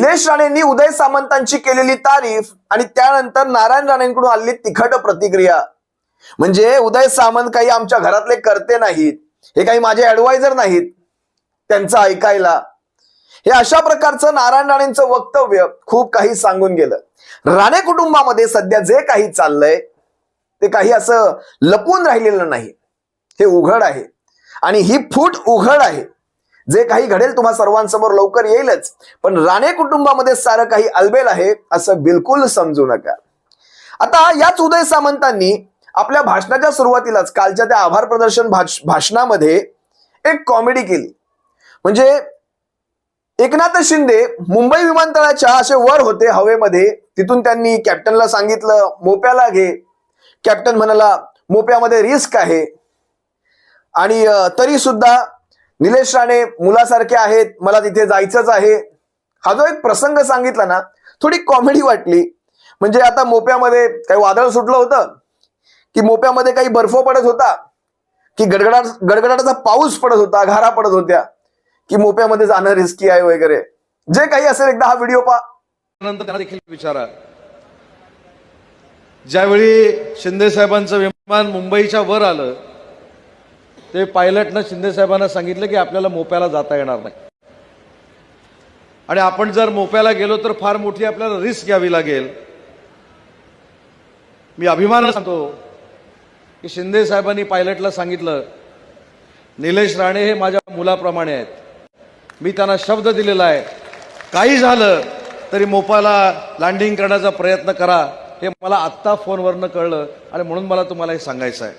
निलेश राणेंनी उदय सामंतांची केलेली तारीफ आणि त्यानंतर नारायण राणेंकडून आलेली तिखट प्रतिक्रिया. म्हणजे उदय सामंत काही आमच्या घरातले करते नाहीत, हे काही माझे ऍडवायझर नाहीत त्यांचं ऐकायला. हे अशा प्रकारचं नारायण राणेंचं वक्तव्य खूप काही सांगून गेलं. राणे कुटुंबामध्ये सध्या जे काही चाललंय ते काही असं लपून राहिलेलं नाही, हे उघड आहे आणि ही फूट उघड आहे. जे काही घडेल तुम्हा सर्वांसमोर लवकर येईलच, पण राणे कुटुंबामध्ये सारं काही अलबेल आहे असं बिलकुल समजू नका. आता याच उदय सामंतांनी आपल्या भाषणाच्या सुरुवातीलाच कालच्या त्या आभार प्रदर्शन भाषणामध्ये एक कॉमेडी केली. म्हणजे एकनाथ शिंदे मुंबई विमानतळाच्या असे वर होते हवेमध्ये, तिथून त्यांनी कॅप्टनला सांगितलं मोप्याला घे. कॅप्टन म्हणाला मोप्यामध्ये रिस्क आहे, आणि तरी सुद्धा निलेश राणे मुलासारखे आहेत, मला तिथे जायचंच आहे. हा जो एक प्रसंग सांगितला ना, थोडी कॉमेडी वाटली. म्हणजे आता मोप्यामध्ये काही वादळ सुटलं होतं की मोप्यामध्ये काही बर्फ पडत होता की गडगडाटाचा पाऊस पडत होता, गारा पडत होत्या की मोप्यामध्ये जाणं रिस्की आहे वगैरे, जे काही असेल एकदा हा व्हिडिओ पहा. नंतर त्यांना देखील विचारा, ज्यावेळी शिंदे साहेबांचं विमान मुंबईच्या वर आलं ते पायलटनं शिंदे साहेबांना सांगितलं की आपल्याला मोप्याला जाता येणार नाही, आणि आपण जर मोप्याला गेलो तर फार मोठी आपल्याला रिस्क घ्यावी लागेल. मी अभिमानाने सांगतो की शिंदे साहेबांनी पायलटला सांगितलं निलेश राणे हे माझ्या मुलाप्रमाणे आहेत, मी त्यांना शब्द दिलेला आहे, काही झालं तरी मोपाला लँडिंग करण्याचा प्रयत्न करा. हे मला आत्ता फोनवरनं कळलं आणि म्हणून मला तुम्हाला हे सांगायचं आहे.